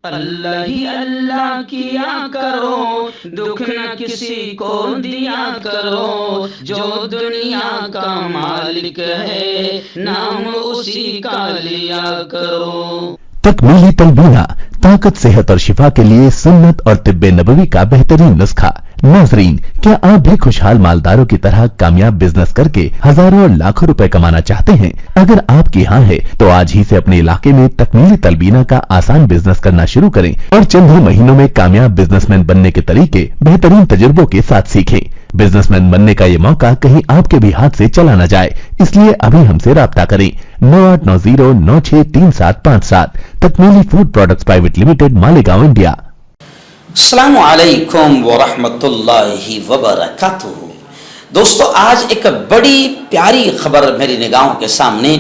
اللہ ہی اللہ کیا کرو، دکھ نہ کسی کو دیا کرو، جو دنیا کا مالک ہے نام اسی کا لیا کرو۔ تکمیلی تلبینہ، طاقت، صحت اور شفا کے لیے سنت اور طب نبوی کا بہترین نسخہ۔ ناظرین، کیا آپ بھی خوشحال مالداروں کی طرح کامیاب بزنس کر کے ہزاروں اور لاکھوں روپے کمانا چاہتے ہیں؟ اگر آپ کی ہاں ہے تو آج ہی سے اپنے علاقے میں تکمیلی تلبینہ کا آسان بزنس کرنا شروع کریں اور چند ہی مہینوں میں کامیاب بزنس مین بننے کے طریقے بہترین تجربوں کے ساتھ سیکھیں۔ بزنس مین بننے کا یہ موقع کہیں آپ کے بھی ہاتھ سے چلا نہ جائے، اس لیے ابھی ہم سے رابطہ کریں۔ 9890963757 Takmili food products private limited, Malegaon, India. السلام علیکم ورحمۃ اللہ وبرکاتہ۔ دوستو، آج ایک بڑی پیاری خبر میری نگاہوں کے سامنے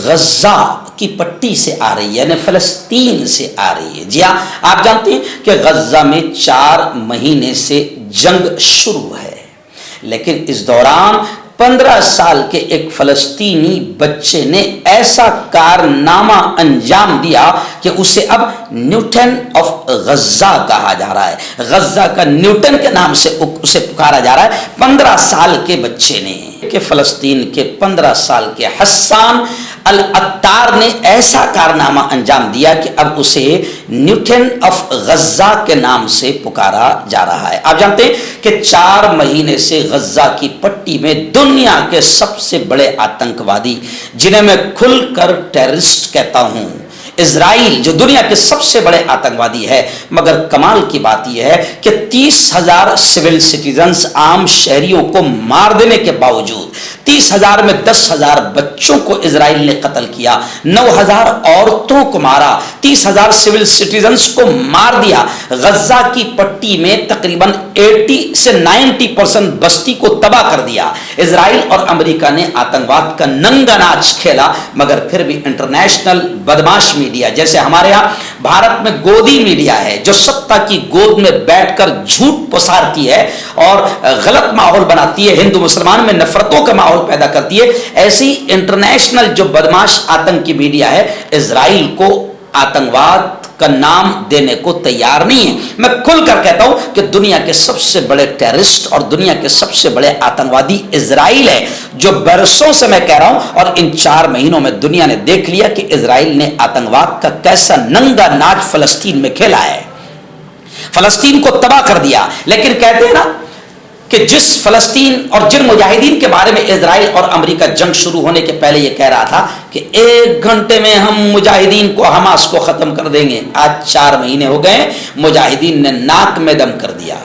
غزہ کی پٹی سے آ رہی ہے، یعنی فلسطین سے آ رہی ہے۔ جی ہاں، آپ جانتے ہیں کہ غزہ میں 4 مہینے سے جنگ شروع ہے، لیکن اس دوران 15 سال کے ایک فلسطینی بچے نے ایسا کارنامہ انجام دیا کہ اسے اب نیوٹن آف غزہ کہا جا رہا ہے۔ غزہ کا نیوٹن کے نام سے اسے پکارا جا رہا ہے۔ 15 سال کے بچے نے کہ فلسطین کے 15 سال کے حسان العطار نے ایسا کارنامہ انجام دیا کہ اب اسے نیوٹن آف غزہ کے نام سے پکارا جا رہا ہے۔ آپ جانتے ہیں کہ 4 مہینے سے غزہ کی پٹی میں دنیا کے سب سے بڑے آتنکوادی، جنہیں میں کھل کر ٹیررسٹ کہتا ہوں، اسرائیل جو دنیا کے سب سے بڑے آتنکوادی ہے، مگر کمال کی بات یہ ہے کہ 30,000 سول سٹیزنز، عام شہریوں کو مار دینے کے باوجود 30,000 میں 10,000 بچوں کو اسرائیل نے قتل کیا، 9,000 عورتوں کو مارا، 30,000 سول سٹیزنز کو مار دیا۔ غزہ کی پٹی میں تقریباً 80 سے 90% بستی کو تباہ کر دیا۔ اسرائیل اور امریکہ نے آتنکواد کا ننگا ناچ کھیلا، مگر پھر بھی انٹرنیشنل بدماش میڈیا، جیسے ہمارے ہاں بھارت میں گودی میڈیا ہے جو ستا کی گود میں بیٹھ کر جھوٹ پسارتی ہے اور غلط ماحول بناتی ہے، ہندو مسلمان میں نفرتوں کا ماحول پیدا کرتی ہے، ایسی انٹرنیشنل جو بدماش آتنکی میڈیا ہے اسرائیل کو آتنکواد کا نام دینے کو تیار نہیں ہے۔ میں کھل کر کہتا ہوں کہ دنیا کے سب سے بڑے ٹیررسٹ اور دنیا کے سب سے بڑے آتنکوادی اسرائیل ہے، جو برسوں سے میں کہہ رہا ہوں، اور ان 4 مہینوں میں دنیا نے دیکھ لیا کہ اسرائیل نے آتنکواد کا کیسا ننگا ناچ فلسطین میں کھیلا ہے، فلسطین کو تباہ کر دیا۔ لیکن کہتے ہیں نا کہ جس فلسطین اور جن مجاہدین کے بارے میں اسرائیل اور امریکہ جنگ شروع ہونے کے پہلے یہ کہہ رہا تھا کہ 1 گھنٹے میں ہم مجاہدین کو، حماس کو ختم کر دیں گے، آج 4 مہینے ہو گئے، مجاہدین نے ناک میں دم کر دیا۔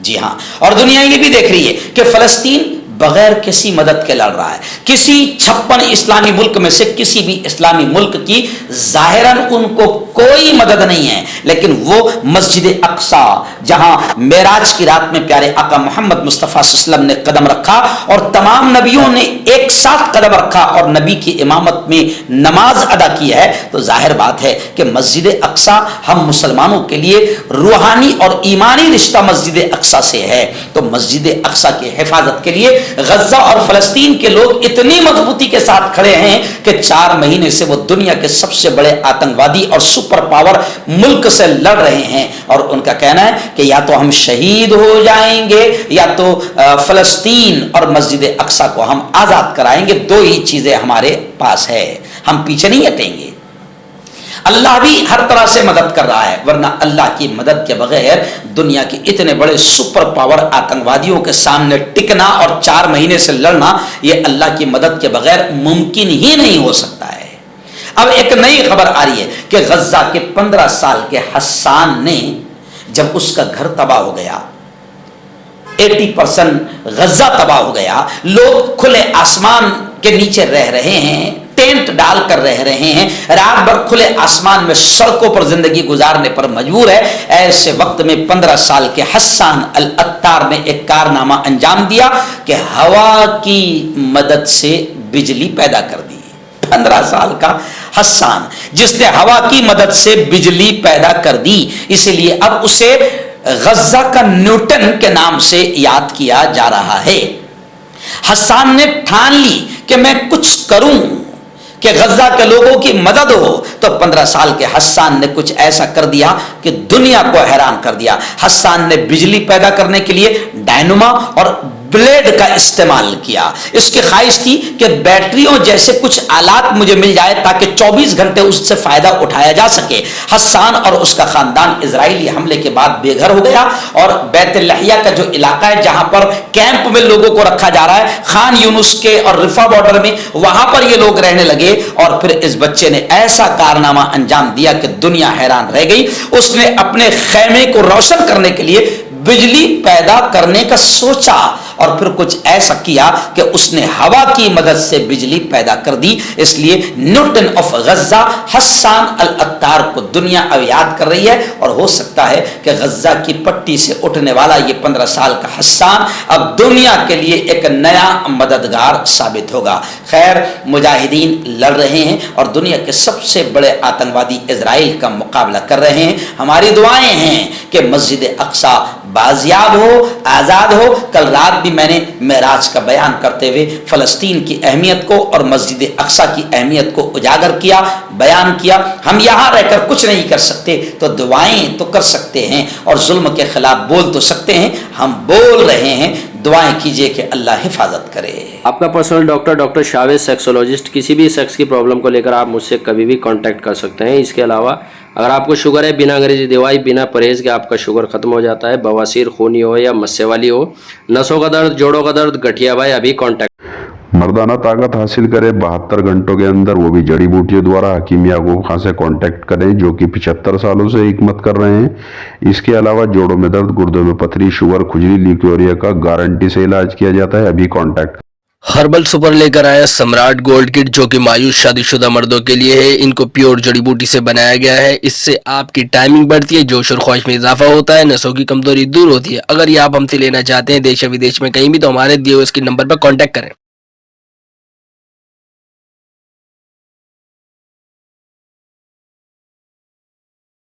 جی ہاں، اور دنیا یہ بھی دیکھ رہی ہے کہ فلسطین بغیر کسی مدد کے لڑ رہا ہے۔ کسی 56 اسلامی ملک میں سے کسی بھی اسلامی ملک کی ظاہراً ان کو کوئی مدد نہیں ہے، لیکن وہ مسجد اقصی جہاں معراج کی رات میں پیارے آقا محمد مصطفیٰ صلی اللہ علیہ وسلم نے قدم رکھا اور تمام نبیوں نے ایک ساتھ قدم رکھا اور نبی کی امامت میں نماز ادا کی ہے، تو ظاہر بات ہے کہ مسجد اقصی ہم مسلمانوں کے لیے روحانی اور ایمانی رشتہ مسجد اقصی سے ہے۔ تو مسجد اقصی کی حفاظت کے لیے غزہ اور فلسطین کے لوگ اتنی مضبوطی کے ساتھ کھڑے ہیں کہ 4 مہینے سے وہ دنیا کے سب سے بڑے آتنکوادی اور سپر پاور ملک سے لڑ رہے ہیں، اور ان کا کہنا ہے کہ یا تو ہم شہید ہو جائیں گے یا تو فلسطین اور مسجد اقصی کو ہم آزاد کرائیں گے، 2 ہی چیزیں ہمارے پاس ہے، ہم پیچھے نہیں ہٹیں گے۔ اللہ بھی ہر طرح سے مدد کر رہا ہے، ورنہ اللہ کی مدد کے بغیر دنیا کے اتنے بڑے سپر پاور آتنکوادیوں کے سامنے ٹکنا اور 4 مہینے سے لڑنا، یہ اللہ کی مدد کے بغیر ممکن ہی نہیں ہو سکتا ہے۔ اب ایک نئی خبر آ رہی ہے کہ غزہ کے 15 سال کے حسان نے جب اس کا گھر تباہ ہو گیا، 80% غزہ تباہ ہو گیا، لوگ کھلے آسمان کے نیچے رہ رہے ہیں، ٹینٹ ڈال کر رہ رہے ہیں، رات بھر کھلے آسمان میں سڑکوں پر زندگی گزارنے پر مجبور ہے، ایسے وقت میں 15 سال کے حسان العطار نے ایک کارنامہ انجام دیا کہ ہوا کی مدد سے بجلی پیدا کر دی۔ 15 سال کا حسان جس نے ہوا کی مدد سے بجلی پیدا کر دی، اسی لیے اب اسے غزہ کا نیوٹن کے نام سے یاد کیا جا رہا ہے۔ حسان نے ٹھان لی کہ میں کچھ کروں کہ غزہ کے لوگوں کی مدد ہو، تو 15 سال کے حسان نے کچھ ایسا کر دیا کہ دنیا کو حیران کر دیا۔ حسان نے بجلی پیدا کرنے کے لیے ڈائنما اور بلیڈ کا استعمال کیا۔ اس کی خواہش تھی کہ بیٹریوں جیسے کچھ آلات مجھے مل جائے تاکہ 24 گھنٹے اس سے فائدہ اٹھایا جا سکے۔ حسان اور اس کا خاندان اسرائیلی حملے کے بعد بے گھر ہو گیا، اور بیت لحیہ کا جو علاقہ ہے جہاں پر کیمپ میں لوگوں کو رکھا جا رہا ہے، خان یونس کے اور رفا بارڈر میں، وہاں پر یہ لوگ رہنے لگے۔ اور پھر اس بچے نے ایسا کارنامہ انجام دیا کہ دنیا حیران رہ گئی۔ اس نے اپنے خیمے کو روشن کرنے کے لیے بجلی پیدا کرنے کا سوچا، اور پھر کچھ ایسا کیا کہ اس نے ہوا کی مدد سے بجلی پیدا کر دی۔ اس لیے Newton of Gaza Hassan Al Attar کو دنیا اب یاد کر رہی ہے، اور ہو سکتا ہے کہ غزہ کی پٹی سے اٹھنے والا یہ 15 سال کا حسان اب دنیا کے لیے ایک نیا مددگار ثابت ہوگا۔ خیر، مجاہدین لڑ رہے ہیں اور دنیا کے سب سے بڑے آتنکوادی اسرائیل کا مقابلہ کر رہے ہیں۔ ہماری دعائیں ہیں کہ مسجد اقصی بازیاب ہو، آزاد ہو۔ کل رات بھی میں نے معراج کا بیان کرتے ہوئے فلسطین کی اہمیت کو اور مسجد اقصی کی اہمیت کو اجاگر کیا، بیان کیا۔ ہم یہاں رہ کر کچھ نہیں کر سکتے تو دعائیں تو کر سکتے ہیں، اور ظلم کے خلاف بول تو سکتے ہیں۔ ہم بول رہے ہیں، دعائیں کیجئے کہ اللہ حفاظت کرے۔ آپ کا پرسنل ڈاکٹر شاویز سیکسولوجسٹ، کسی بھی سیکس کی پرابلم کو لے کر آپ مجھ سے کبھی بھی کانٹیکٹ کر سکتے ہیں۔ اس کے علاوہ اگر آپ کو شوگر ہے، بنا انگریزی دوائی، بنا پرہیز کے آپ کا شوگر ختم ہو جاتا ہے، بواسیر خونی ہو یا مسے والی ہو، نسوں کا درد، جوڑوں کا درد، گٹھیا بھائی، ابھی کانٹیکٹ۔ مردانہ طاقت حاصل کرے 72 گھنٹوں کے اندر، وہ بھی جڑی بوٹیوں دوارا، حکیم یعقوب خان سے کانٹیکٹ کریں جو کہ 75 سالوں سے حکمت کر رہے ہیں۔ اس کے علاوہ جوڑوں میں درد، گردوں میں پتھری، شوگر، کھجلی، لیکوریا کا گارنٹی سے علاج کیا جاتا ہے، ابھی کانٹیکٹ۔ ہربل سپر لے کر آیا سمراٹ گولڈ کٹ، جو کہ مایوس شادی شدہ مردوں کے لیے ہے۔ ان کو پیور جڑی بوٹی سے بنایا گیا ہے۔ اس سے آپ کی ٹائمنگ بڑھتی ہے، جوش اور خواہش میں اضافہ ہوتا ہے، نسوں کی کمزوری دور ہوتی ہے۔ اگر یہ آپ ہم سے لینا چاہتے ہیں دیش و ودیش میں کہیں بھی، تو ہمارے دیے ہوئے اس کے نمبر پر کانٹیکٹ کریں۔